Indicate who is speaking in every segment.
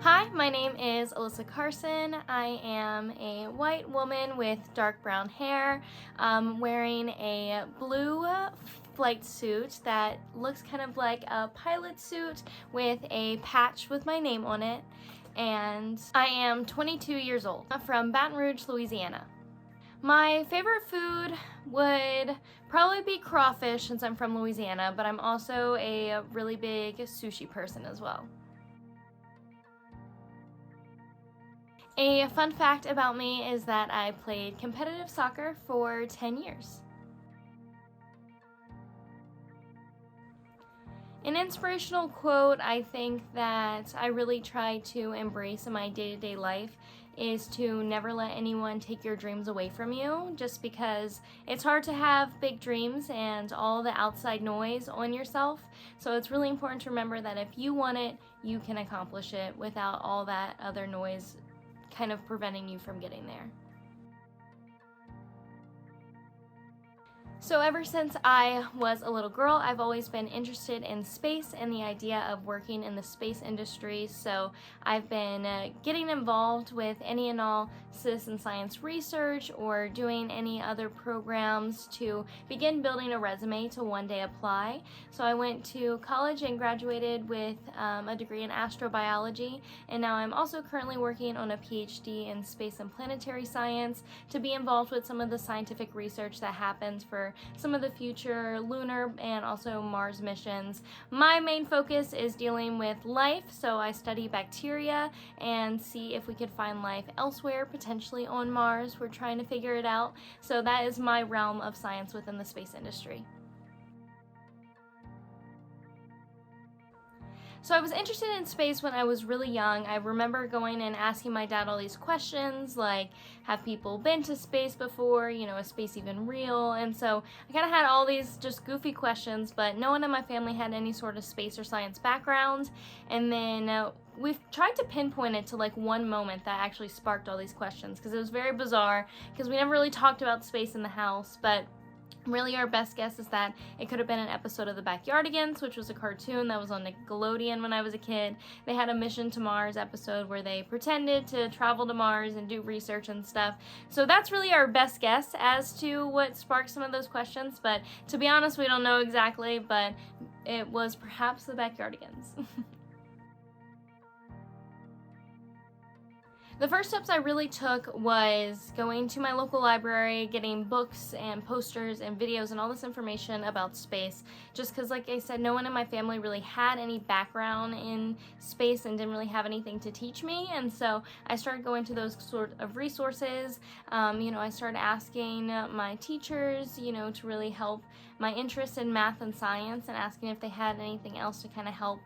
Speaker 1: Hi, my name is Alyssa Carson. I am a white woman with dark brown hair, wearing a blue flight suit that looks kind of like a pilot suit with a patch with my name on it. And I am 22 years old. I'm from Baton Rouge, Louisiana. My favorite food would probably be crawfish since I'm from Louisiana, but I'm also a really big sushi person as well. A fun fact about me is that I played competitive soccer for 10 years. An inspirational quote I think that I really try to embrace in my day-to-day life is to never let anyone take your dreams away from you, just because it's hard to have big dreams and all the outside noise on yourself. So it's really important to remember that if you want it, you can accomplish it without all that other noise kind of preventing you from getting there. So ever since I was a little girl, I've always been interested in space and the idea of working in the space industry. So I've been getting involved with any and all citizen science research or doing any other programs to begin building a resume to one day apply. So I went to college and graduated with a degree in astrobiology, and now I'm also currently working on a PhD in space and planetary science to be involved with some of the scientific research that happens for some of the future lunar and also Mars missions. My main focus is dealing with life, so I study bacteria and see if we could find life elsewhere, potentially on Mars. We're trying to figure it out. So that is my realm of science within the space industry. So I was interested in space when I was really young. I remember going and asking my dad all these questions like, have people been to space before? You know, is space even real? And so I kind of had all these just goofy questions, but no one in my family had any sort of space or science background. And then we've tried to pinpoint it to like one moment that actually sparked all these questions, because it was very bizarre because we never really talked about space in the house. But really, our best guess is that it could have been an episode of The Backyardigans, which was a cartoon that was on Nickelodeon when I was a kid. They had a Mission to Mars episode where they pretended to travel to Mars and do research and stuff. So that's really our best guess as to what sparked some of those questions. But to be honest, we don't know exactly, but it was perhaps The Backyardigans. The first steps I really took was going to my local library, getting books and posters and videos and all this information about space, just because, like I said, no one in my family really had any background in space and didn't really have anything to teach me. And so I started going to those sort of resources. I started asking my teachers, to really help my interest in math and science, and asking if they had anything else to kind of help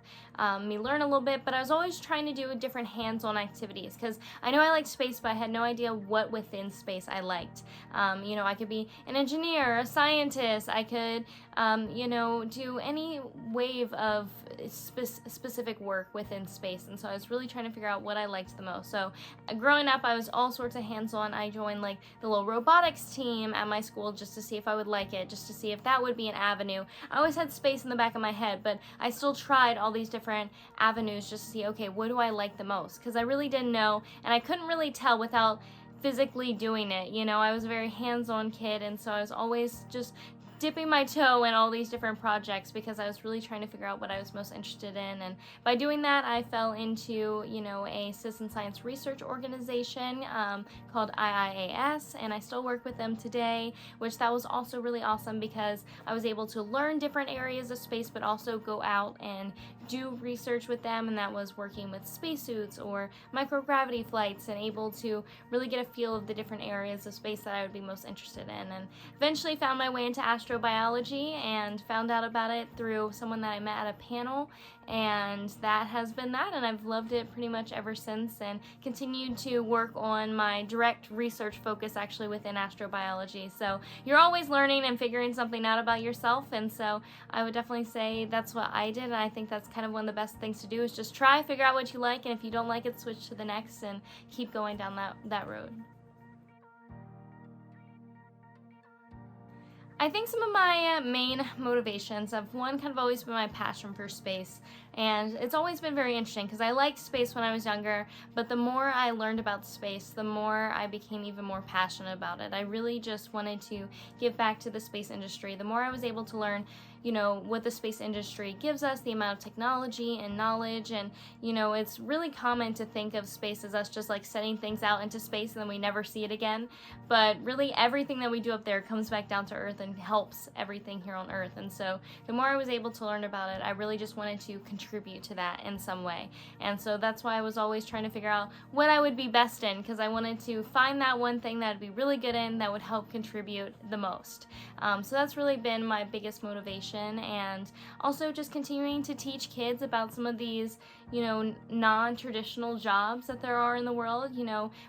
Speaker 1: me learn a little bit. But I was always trying to do different hands-on activities, because I know I liked space, but I had no idea what within space I liked. I could be an engineer, a scientist, I could, do any wave of specific work within space. And so I was really trying to figure out what I liked the most. So growing up, I was all sorts of hands-on. I joined like the little robotics team at my school just to see if I would like it, just to see if that would be an avenue. I always had space in the back of my head, but I still tried all these different avenues just to see, okay, what do I like the most? Because I really didn't know, and I couldn't really tell without physically doing it. I was a very hands-on kid, and so I was always just dipping my toe in all these different projects because I was really trying to figure out what I was most interested in. And by doing that, I fell into, a citizen science research organization called IIAS, and I still work with them today, which that was also really awesome because I was able to learn different areas of space, but also go out and do research with them, and that was working with spacesuits or microgravity flights, and able to really get a feel of the different areas of space that I would be most interested in. And eventually found my way into astrobiology and found out about it through someone that I met at a panel, and that has been that, and I've loved it pretty much ever since, and continued to work on my direct research focus actually within astrobiology. So you're always learning and figuring something out about yourself, and so I would definitely say that's what I did, and I think that's kind of one of the best things to do is just try, figure out what you like, and if you don't like it, switch to the next and keep going down that road. I think some of my main motivations have one kind of always been my passion for space. And it's always been very interesting because I liked space when I was younger, but the more I learned about space, the more I became even more passionate about it. I really just wanted to give back to the space industry. The more I was able to learn, what the space industry gives us, the amount of technology and knowledge, and, it's really common to think of space as us just like sending things out into space and then we never see it again. But really, everything that we do up there comes back down to Earth and helps everything here on Earth. And so the more I was able to learn about it, I really just wanted to contribute to that in some way. And so that's why I was always trying to figure out what I would be best in, because I wanted to find that one thing that I'd be really good in that would help contribute the most. So that's really been my biggest motivation, and also just continuing to teach kids about some of these, non-traditional jobs that there are in the world.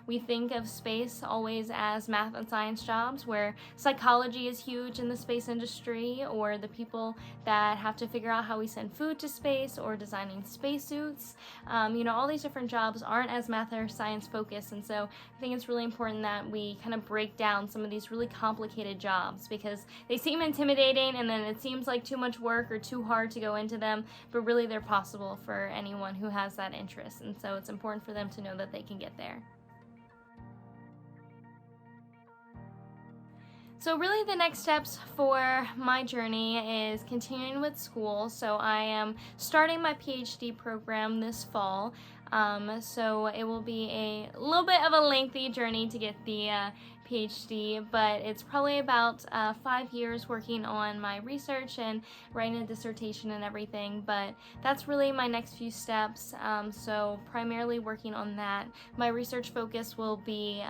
Speaker 1: We think of space always as math and science jobs, where psychology is huge in the space industry, or the people that have to figure out how we send food to space, or designing spacesuits. All these different jobs aren't as math or science focused, and so I think it's really important that we kind of break down some of these really complicated jobs, because they seem intimidating and then it seems like too much work or too hard to go into them, but really they're possible for anyone who has that interest, and so it's important for them to know that they can get there. So really the next steps for my journey is continuing with school. So I am starting my PhD program this fall. So it will be a little bit of a lengthy journey to get the PhD, but it's probably about 5 years working on my research and writing a dissertation and everything, but that's really my next few steps. So primarily working on that. My research focus will be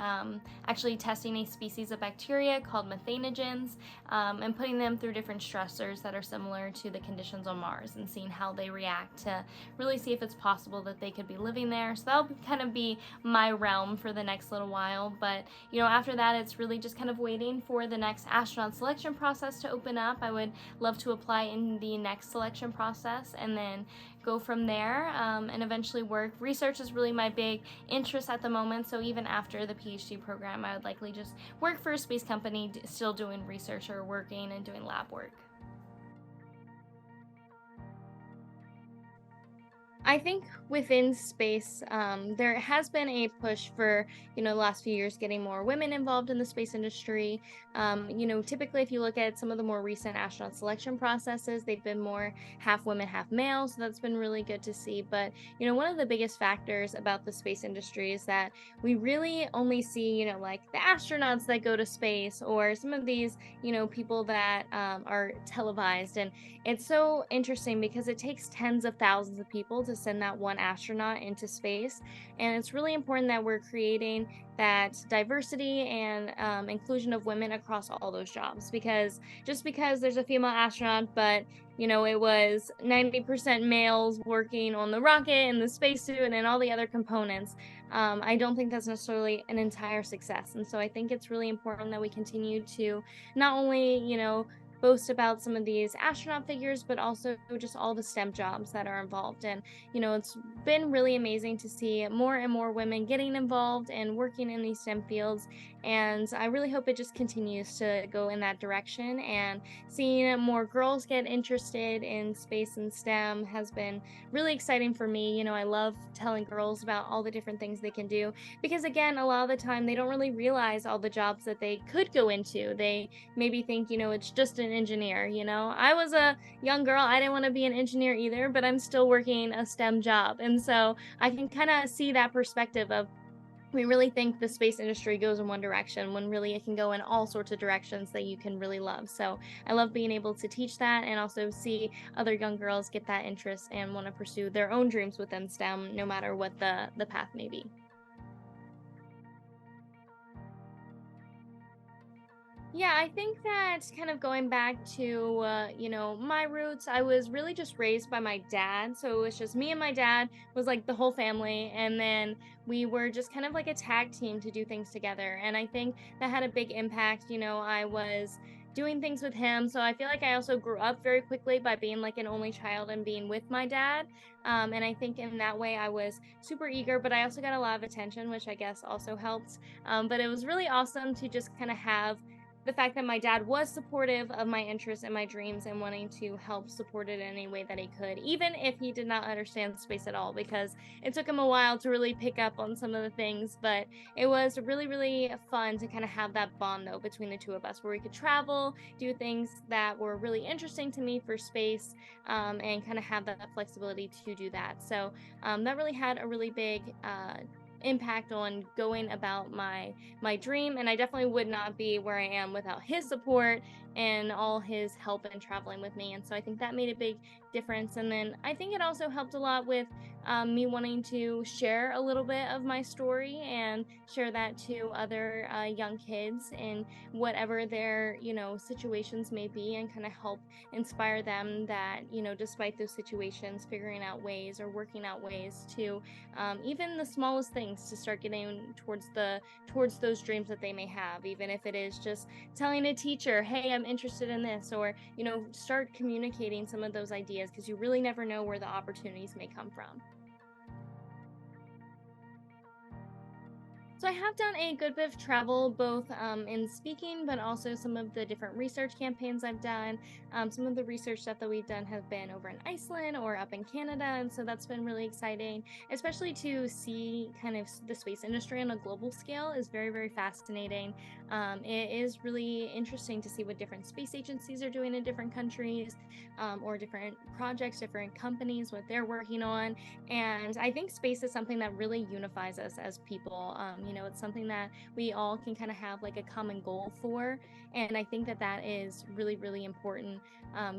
Speaker 1: actually testing a species of bacteria called methanogens, and putting them through different stressors that are similar to the conditions on Mars, and seeing how they react to really see if it's possible that they could be living there. So that'll kind of be my realm for the next little while, but after that it's really just kind of waiting for the next astronaut selection process to open up. I would love to apply in the next selection process and then go from there, and eventually work. Research is really my big interest at the moment, so even after the PhD program I would likely just work for a space company still doing research or working and doing lab work. I think within space, there has been a push for, the last few years getting more women involved in the space industry. Typically, if you look at some of the more recent astronaut selection processes, they've been more half women, half male. So that's been really good to see. But, one of the biggest factors about the space industry is that we really only see, like the astronauts that go to space, or some of these, people that are televised. And it's so interesting because it takes tens of thousands of people to send that one astronaut into space. And it's really important that we're creating that diversity and inclusion of women across all those jobs. Because just because there's a female astronaut, but it was 90% males working on the rocket and the spacesuit and all the other components, I don't think that's necessarily an entire success. And so I think it's really important that we continue to not only, boast about some of these astronaut figures, but also just all the STEM jobs that are involved. And, it's been really amazing to see more and more women getting involved and working in these STEM fields. And I really hope it just continues to go in that direction. And seeing more girls get interested in space and STEM has been really exciting for me. I love telling girls about all the different things they can do, because, again, a lot of the time they don't really realize all the jobs that they could go into. They maybe think, it's just an engineer. I was a young girl, I didn't want to be an engineer either, but I'm still working a STEM job. And so I can kind of see that perspective of, we really think the space industry goes in one direction when really it can go in all sorts of directions that you can really love. So I love being able to teach that, and also see other young girls get that interest and want to pursue their own dreams within STEM, no matter what the path may be. Yeah, I think that kind of going back to, my roots, I was really just raised by my dad. So it was just me and my dad, was like the whole family. And then we were just kind of like a tag team to do things together. And I think that had a big impact. I was doing things with him. So I feel like I also grew up very quickly by being like an only child and being with my dad. And I think in that way I was super eager, but I also got a lot of attention, which I guess also helped. But it was really awesome to just kind of have the fact that my dad was supportive of my interests and my dreams and wanting to help support it in any way that he could, even if he did not understand space at all, because it took him a while to really pick up on some of the things. But it was really, really fun to kind of have that bond, though, between the two of us, where we could travel, do things that were really interesting to me for space, and kind of have that flexibility to do that. So that really had a really big impact on going about my dream, and I definitely would not be where I am without his support and all his help in traveling with me. And so I think that made a big difference. And then I think it also helped a lot with me wanting to share a little bit of my story and share that to other young kids in whatever their situations may be, and kind of help inspire them that despite those situations, figuring out ways or working out ways to even the smallest things to start getting towards those dreams that they may have, even if it is just telling a teacher, hey, I'm interested in this, or start communicating some of those ideas, because you really never know where the opportunities may come from. So I have done a good bit of travel, both in speaking, but also some of the different research campaigns I've done. Some of the research stuff that we've done have been over in Iceland or up in Canada, and so that's been really exciting, especially to see kind of the space industry on a global scale is very, very fascinating. It is really interesting to see what different space agencies are doing in different countries, or different projects, different companies, what they're working on. And I think space is something that really unifies us as people. It's something that we all can kind of have like a common goal for. And I think that that is really, really important,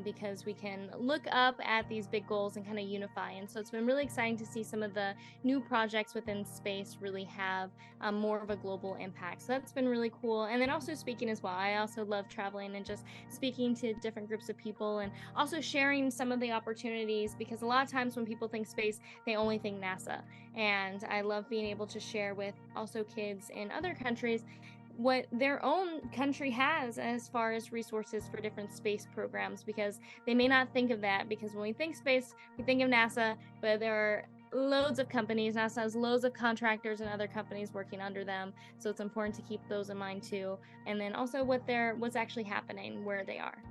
Speaker 1: because we can look up at these big goals and kind of unify. And so it's been really exciting to see some of the new projects within space really have more of a global impact. So that's been really cool. And then also speaking as well. I also love traveling and just speaking to different groups of people, and also sharing some of the opportunities, because a lot of times when people think space, they only think NASA. And I love being able to share with also kids in other countries what their own country has as far as resources for different space programs, because they may not think of that, because when we think space, we think of NASA, but there are loads of companies. NASA has loads of contractors and other companies working under them. So it's important to keep those in mind too. And then also what's actually happening where they are.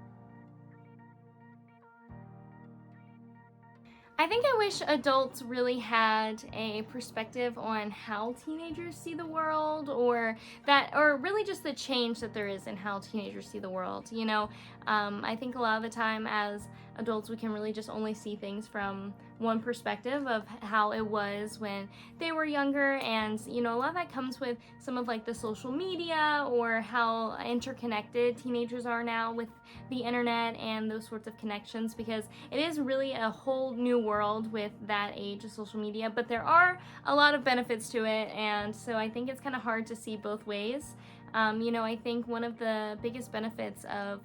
Speaker 1: I think I wish adults really had a perspective on how teenagers see the world, or really just the change that there is in how teenagers see the world. I think a lot of the time as adults, we can really just only see things from one perspective of how it was when they were younger. And, a lot of that comes with some of like the social media, or how interconnected teenagers are now with the internet and those sorts of connections, because it is really a whole new world with that age of social media. But there are a lot of benefits to it. And so I think it's kind of hard to see both ways. I think one of the biggest benefits of,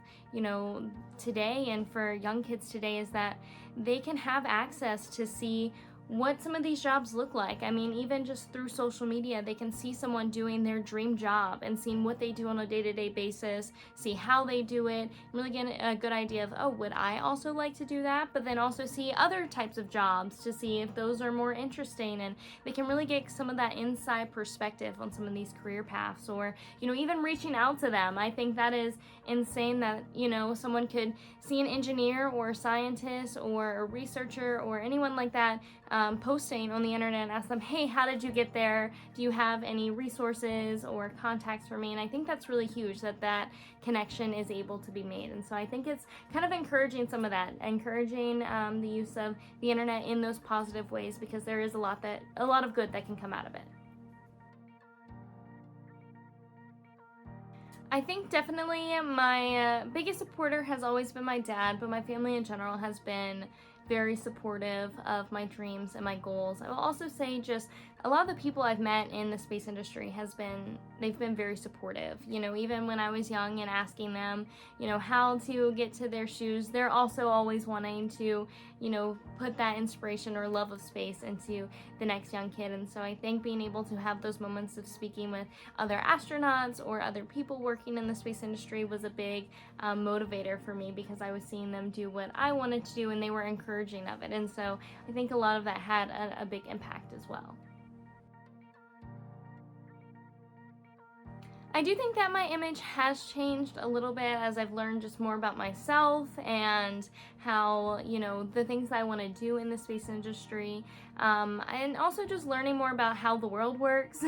Speaker 1: today and for young kids today is that they can have access to see what some of these jobs look like. I mean, even just through social media, they can see someone doing their dream job and seeing what they do on a day-to-day basis, see how they do it, really get a good idea of, oh, would I also like to do that? But then also see other types of jobs to see if those are more interesting, and they can really get some of that inside perspective on some of these career paths, or, even reaching out to them. I think that is insane that, someone could see an engineer or a scientist or a researcher or anyone like that posting on the internet and ask them, hey, how did you get there? Do you have any resources or contacts for me? And I think that's really huge that connection is able to be made. And so I think it's kind of encouraging some of that, encouraging the use of the internet in those positive ways, because there is a lot of good that can come out of it. I think definitely my biggest supporter has always been my dad, but my family in general has been very supportive of my dreams and my goals. I will also say just a lot of the people I've met in the space industry they've been very supportive. Even when I was young and asking them, how to get to their shoes, they're also always wanting to, put that inspiration or love of space into the next young kid. And so I think being able to have those moments of speaking with other astronauts or other people working in the space industry was a big motivator for me, because I was seeing them do what I wanted to do, and they were encouraging of it. And so I think a lot of that had a big impact as well. I do think that my image has changed a little bit as I've learned just more about myself and how, the things I want to do in the space industry. And also just learning more about how the world works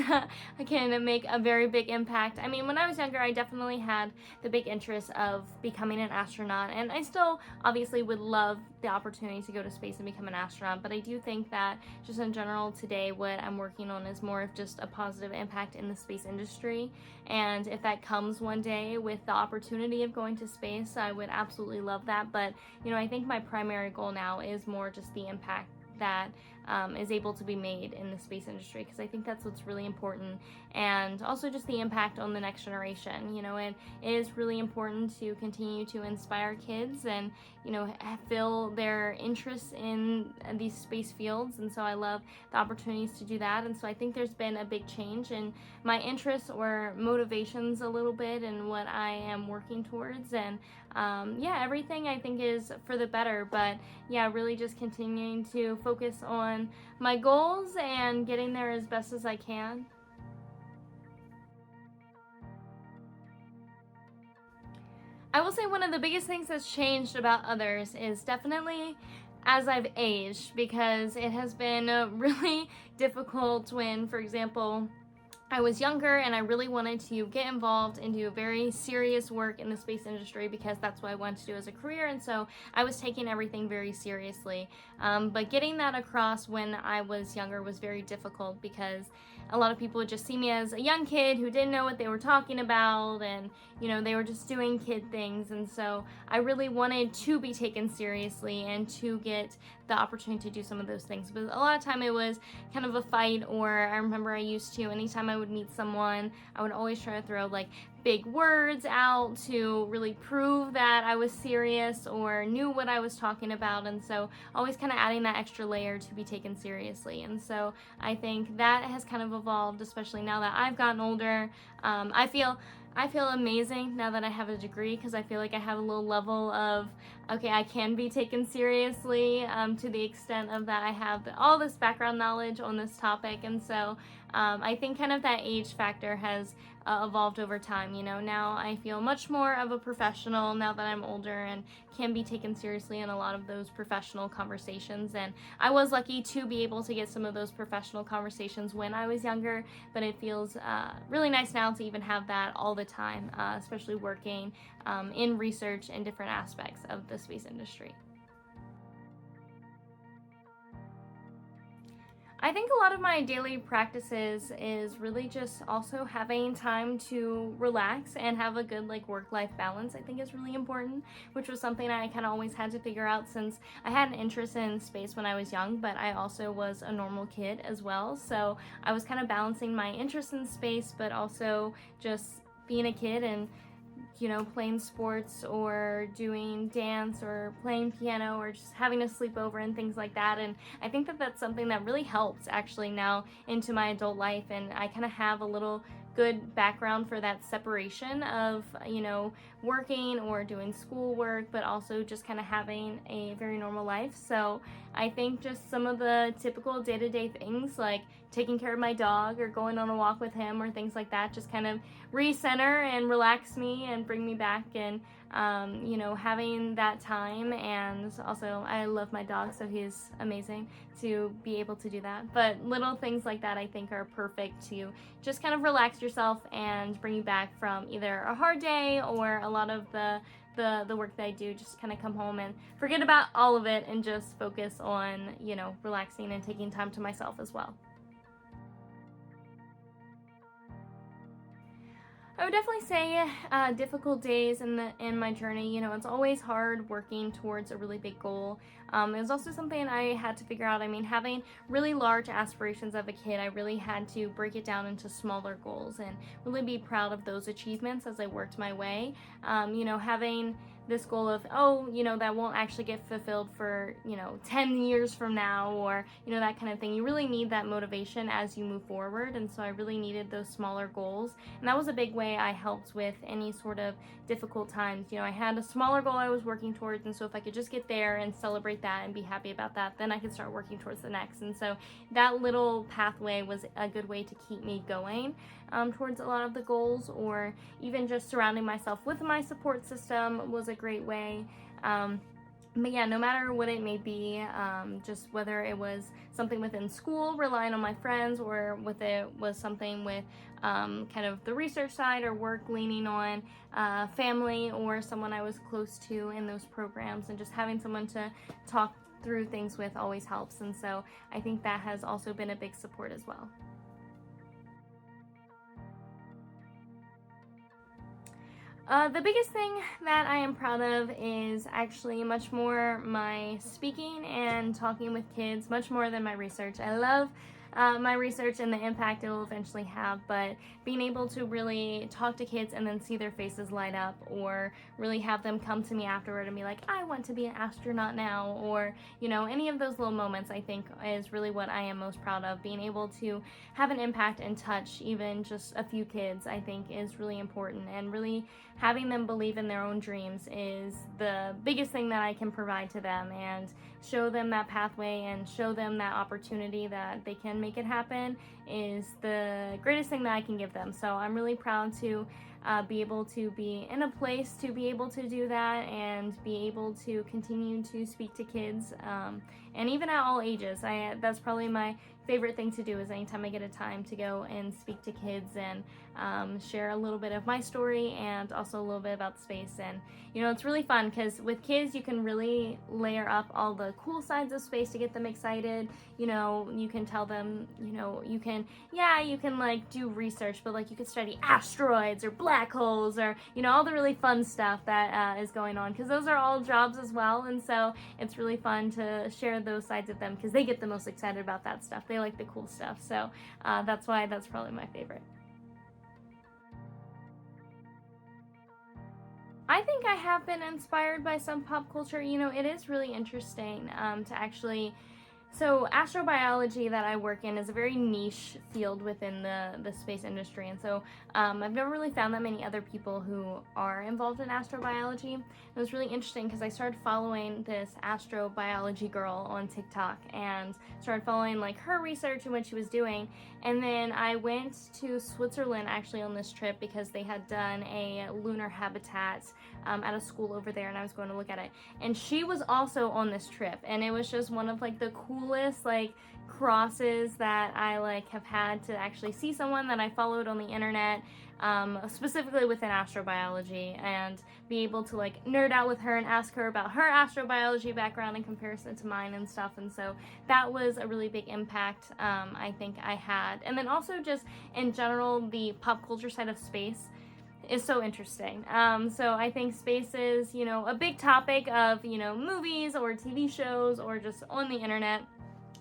Speaker 1: can make a very big impact. I mean, when I was younger, I definitely had the big interest of becoming an astronaut, and I still obviously would love the opportunity to go to space and become an astronaut, but I do think that just in general today, what I'm working on is more of just a positive impact in the space industry. And if that comes one day with the opportunity of going to space, I would absolutely love that. But, I think my primary goal now is more just the impact that is able to be made in the space industry, because I think that's what's really important, and also just the impact on the next generation. It is really important to continue to inspire kids and fill their interest in these space fields, and so I love the opportunities to do that. And so I think there's been a big change in my interests or motivations a little bit in what I am working towards, and everything I think is for the better. But really just continuing to focus on my goals and getting there as best as I can. I will say one of the biggest things that's changed about others is definitely as I've aged, because it has been really difficult when, for example, I was younger and I really wanted to get involved and do very serious work in the space industry, because that's what I wanted to do as a career, and so I was taking everything very seriously. But getting that across when I was younger was very difficult, because a lot of people would just see me as a young kid who didn't know what they were talking about, and they were just doing kid things. And so I really wanted to be taken seriously and to get the opportunity to do some of those things. But a lot of time it was kind of a fight, or I remember I used to, anytime I would meet someone, I would always try to throw like big words out to really prove that I was serious or knew what I was talking about. And so always kind of adding that extra layer to be taken seriously. And so I think that has kind of evolved, especially now that I've gotten older. I feel amazing now that I have a degree, because I feel like I have a little level of, okay, I can be taken seriously to the extent of that I have all this background knowledge on this topic. And so I think kind of that age factor has evolved over time. Now I feel much more of a professional now that I'm older and can be taken seriously in a lot of those professional conversations. And I was lucky to be able to get some of those professional conversations when I was younger, but it feels really nice now to even have that all the time, especially working in research and different aspects of the space industry. I think a lot of my daily practices is really just also having time to relax and have a good work-life balance. I think is really important, which was something I kind of always had to figure out, since I had an interest in space when I was young, but I also was a normal kid as well. So I was kind of balancing my interest in space, but also just being a kid and playing sports or doing dance or playing piano or just having a sleepover and things like that. And I think that that's something that really helps actually now into my adult life, and I kind of have a little good background for that separation of working or doing schoolwork, but also just kind of having a very normal life. So I think just some of the typical day-to-day things like taking care of my dog or going on a walk with him or things like that just kind of recenter and relax me and bring me back, and having that time. And also I love my dog, so he's amazing to be able to do that. But little things like that I think are perfect to just kind of relax yourself and bring you back from either a hard day or a lot of the work that I do. Just kind of come home and forget about all of it and just focus on relaxing and taking time to myself as well. I would definitely say difficult days in my journey. It's always hard working towards a really big goal. It was also something I had to figure out. I mean, having really large aspirations of a kid, I really had to break it down into smaller goals and really be proud of those achievements as I worked my way. Having this goal of, oh, you know, that won't actually get fulfilled for, you know, 10 years from now, or, you know, that kind of thing. You really need that motivation as you move forward. And so I really needed those smaller goals. And that was a big way I helped with any sort of difficult times. You know, I had a smaller goal I was working towards. And so if I could just get there and celebrate that and be happy about that, then I could start working towards the next. And so that little pathway was a good way to keep me going towards a lot of the goals, or even just surrounding myself with my support system was a great way. But yeah, no matter what it may be, just whether it was something within school, relying on my friends, or with it was something with kind of the research side or work, leaning on family or someone I was close to in those programs, and just having someone to talk through things with always helps. And so I think that has also been a big support as well. The biggest thing that I am proud of is actually much more my speaking and talking with kids, much more than my research. I love my research and the impact it will eventually have, but being able to really talk to kids and then see their faces light up, or really have them come to me afterward and be like, I want to be an astronaut now, or, you know, any of those little moments, I think is really what I am most proud of. Being able to have an impact and touch even just a few kids, I think is really important, and really having them believe in their own dreams is the biggest thing that I can provide to them, and show them that pathway and show them that opportunity that they can make it happen is the greatest thing that I can give them. So I'm really proud to be able to be in a place to be able to do that, and be able to continue to speak to kids, and even at all ages. That's probably my favorite thing to do, is anytime I get a time to go and speak to kids and share a little bit of my story, and also a little bit about space. And you know, it's really fun because with kids you can really layer up all the cool sides of space to get them excited. You know, you can tell them, you know, you can like do research, but like you could study asteroids or black holes, or, you know, all the really fun stuff that is going on, because those are all jobs as well. And so it's really fun to share those sides of them, because they get the most excited about that stuff. They like the cool stuff. So that's why that's probably my favorite. I think I have been inspired by some pop culture. You know, it is really interesting to actually. So astrobiology that I work in is a very niche field within the space industry, and so I've never really found that many other people who are involved in astrobiology. It was really interesting because I started following this astrobiology girl on TikTok, and started following like her research and what she was doing. And then I went to Switzerland actually on this trip, because they had done a lunar habitat at a school over there, and I was going to look at it. And she was also on this trip, and it was just one of like the coolest like crosses that I like have had to actually see someone that I followed on the internet, specifically within astrobiology, and be able to like nerd out with her and ask her about her astrobiology background in comparison to mine and stuff. And so that was a really big impact I think I had. And then also just in general, the pop culture side of space is so interesting. So I think space is, you know, a big topic of, you know, movies or TV shows or just on the internet.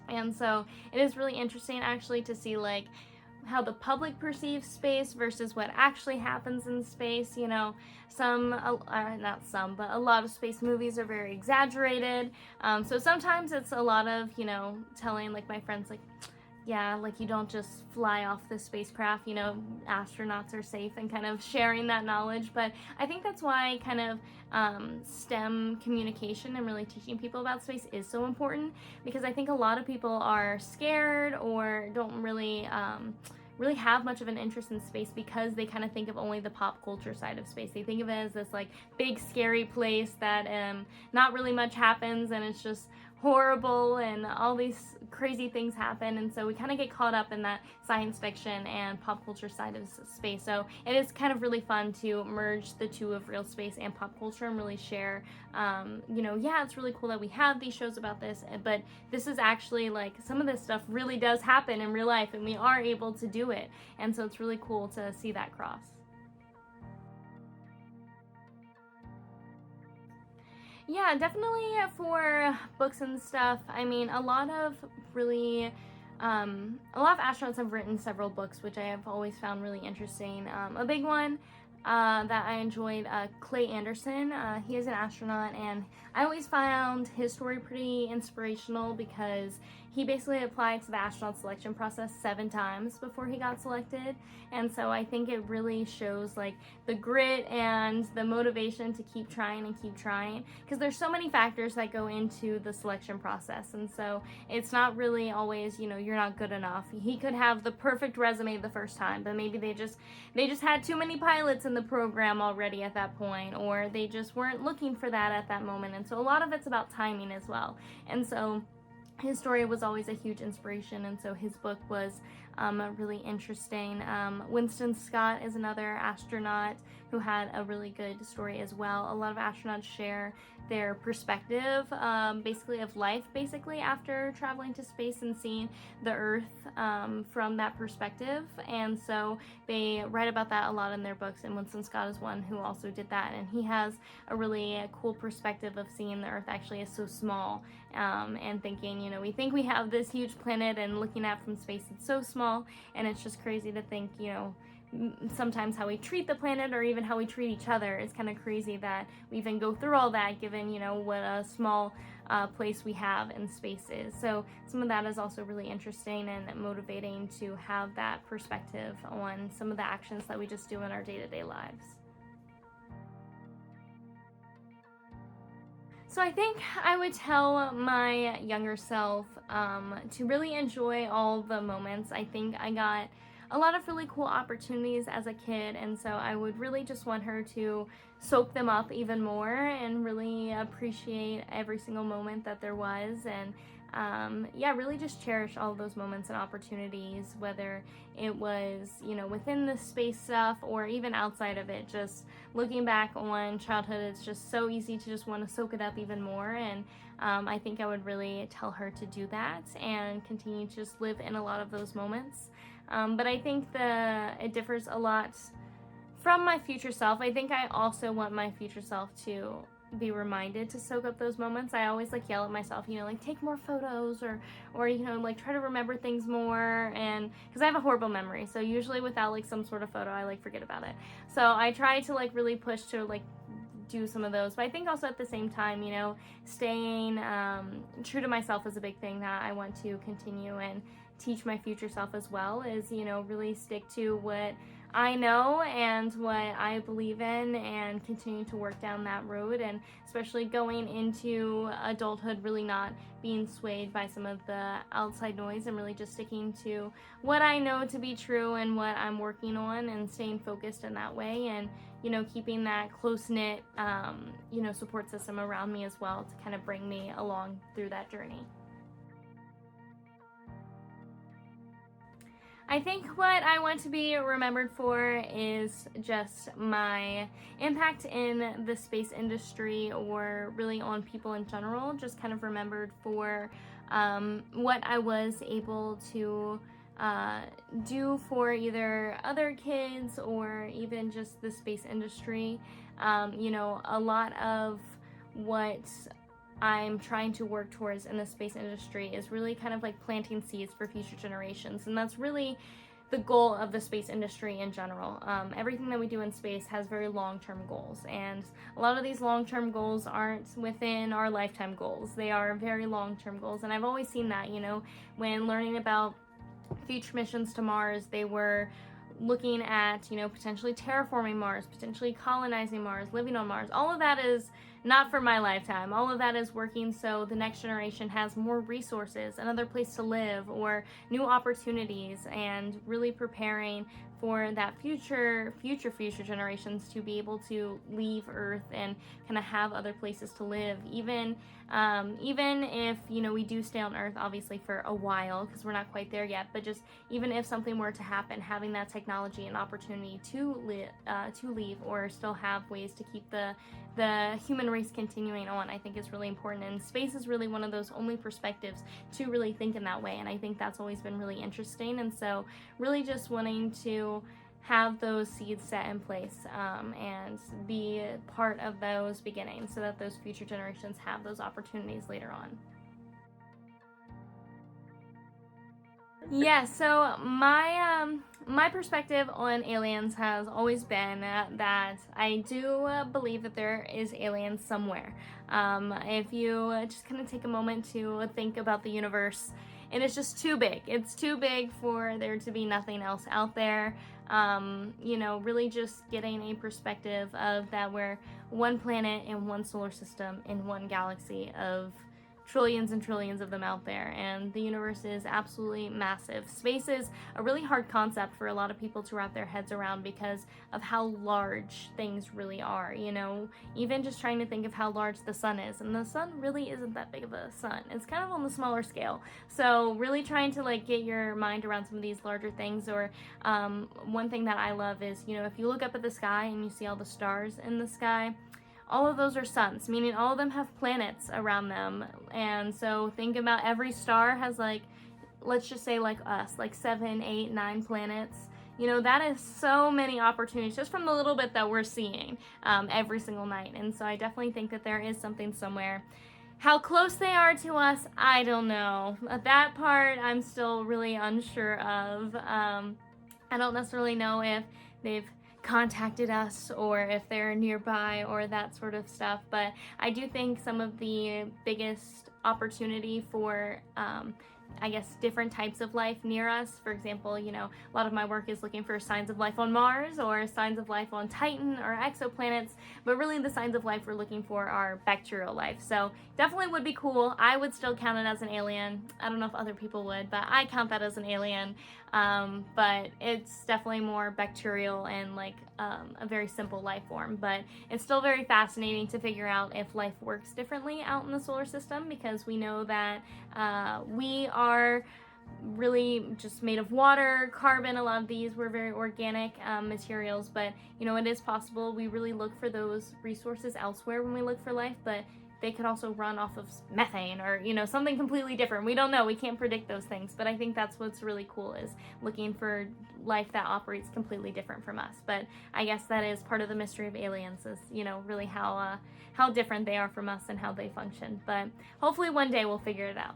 Speaker 1: And so it is really interesting actually to see like how the public perceives space versus what actually happens in space. You know, not some, but a lot of space movies are very exaggerated. So sometimes it's a lot of, you know, telling like my friends like, yeah, like you don't just fly off the spacecraft, you know, astronauts are safe, and kind of sharing that knowledge. But I think that's why kind of STEM communication and really teaching people about space is so important, because I think a lot of people are scared or don't really have much of an interest in space, because they kind of think of only the pop culture side of space. They think of it as this like big scary place that not really much happens, and it's just horrible and all these crazy things happen. And so we kind of get caught up in that science fiction and pop culture side of space. So it is kind of really fun to merge the two of real space and pop culture, and really share, you know, yeah, it's really cool that we have these shows about this, but this is actually like some of this stuff really does happen in real life, and we are able to do it. And so it's really cool to see that cross. Yeah, definitely for books and stuff. I mean, a lot of astronauts have written several books, which I have always found really interesting. A big one that I enjoyed, Clay Anderson. He is an astronaut, and I always found his story pretty inspirational because he basically applied to the astronaut selection process 7 times before he got selected. And so I think it really shows like the grit and the motivation to keep trying and keep trying, because there's so many factors that go into the selection process. And so it's not really always, you know, you're not good enough. He could have the perfect resume the first time, but maybe they just had too many pilots in the program already at that point, or they just weren't looking for that at that moment. And so a lot of it's about timing as well. And so his story was always a huge inspiration, and so his book was really interesting. Winston Scott is another astronaut who had a really good story as well. A lot of astronauts share their perspective, basically of life, basically after traveling to space and seeing the Earth from that perspective. And so they write about that a lot in their books, and Winston Scott is one who also did that, and he has a really cool perspective of seeing the Earth actually as so small, and thinking, you know, we think we have this huge planet, and looking at from space it's so small, and it's just crazy to think, you know, sometimes how we treat the planet or even how we treat each other. It's kind of crazy that we even go through all that, given, you know, what a small place we have in space is. So some of that is also really interesting and motivating to have that perspective on some of the actions that we just do in our day-to-day lives. So I think I would tell my younger self to really enjoy all the moments. I think I got a lot of really cool opportunities as a kid, and so I would really just want her to soak them up even more and really appreciate every single moment that there was, and yeah, really just cherish all of those moments and opportunities, whether it was, you know, within the space stuff or even outside of it. Just looking back on childhood, it's just so easy to just want to soak it up even more, and I think I would really tell her to do that and continue to just live in a lot of those moments. But I think it differs a lot from my future self. I think I also want my future self to be reminded to soak up those moments. I always like yell at myself, you know, like take more photos, or you know, like try to remember things more, and because I have a horrible memory, so usually without like some sort of photo I like forget about it. So I try to like really push to like do some of those, but I think also at the same time, you know, staying true to myself is a big thing that I want to continue and teach my future self as well, is, you know, really stick to what I know and what I believe in, and continue to work down that road, and especially going into adulthood, really not being swayed by some of the outside noise, and really just sticking to what I know to be true and what I'm working on, and staying focused in that way, and, you know, keeping that close-knit, you know, support system around me as well to kind of bring me along through that journey. I think what I want to be remembered for is just my impact in the space industry, or really on people in general. Just kind of remembered for what I was able to do for either other kids or even just the space industry. You know, a lot of what I'm trying to work towards in the space industry is really kind of like planting seeds for future generations, and that's really the goal of the space industry in general. Everything that we do in space has very long-term goals, and a lot of these long-term goals aren't within our lifetime goals. They are very long-term goals, and I've always seen that, you know, when learning about future missions to Mars, they were looking at, you know, potentially terraforming Mars, potentially colonizing Mars, living on Mars. All of that is not for my lifetime. All of that is working so the next generation has more resources, another place to live, or new opportunities, and really preparing for that future generations to be able to leave Earth and kind of have other places to live, even if, you know, we do stay on Earth obviously for a while, because we're not quite there yet, but just even if something were to happen, having that technology and opportunity to leave, or still have ways to keep the human race continuing on, I think is really important. And space is really one of those only perspectives to really think in that way, and I think that's always been really interesting. And so really just wanting to have those seeds set in place, and be part of those beginnings, so that those future generations have those opportunities later on. Yeah, so my my perspective on aliens has always been that I do believe that there is aliens somewhere. If you just kind of take a moment to think about the universe, and it's just too big. It's too big for there to be nothing else out there. Really just getting a perspective of that we're one planet in one solar system in one galaxy of trillions and trillions of them out there, and the universe is absolutely massive. Space is a really hard concept for a lot of people to wrap their heads around because of how large things really are. Even just trying to think of how large the sun is, and the sun really isn't that big of a sun. It's kind of on the smaller scale. So really trying to get your mind around some of these larger things. Or one thing that I love is, if you look up at the sky and you see all the stars in the sky, all of those are suns, meaning all of them have planets around them. And so think about every star has let's just say us, 7, 8, 9 planets. That is so many opportunities just from the little bit that we're seeing every single night. And so I definitely think that there is something somewhere. How close they are to us, I don't know. That part I'm still really unsure of. I don't necessarily know if they've contacted us or if they're nearby or that sort of stuff, but I do think some of the biggest opportunity for different types of life near us. For example, a lot of my work is looking for signs of life on Mars or signs of life on Titan or exoplanets, but really the signs of life we're looking for are bacterial life. So definitely would be cool. I would still count it as an alien. I don't know if other people would, but I count that as an alien. But it's definitely more bacterial and a very simple life form. But it's still very fascinating to figure out if life works differently out in the solar system, because we know that we are really just made of water, carbon. A lot of these were very organic materials, but it is possible we really look for those resources elsewhere when we look for life, but they could also run off of methane or something completely different. We don't know. We can't predict those things, but I think that's what's really cool, is looking for life that operates completely different from us. But I guess that is part of the mystery of aliens, is really how different they are from us and how they function. But hopefully one day we'll figure it out.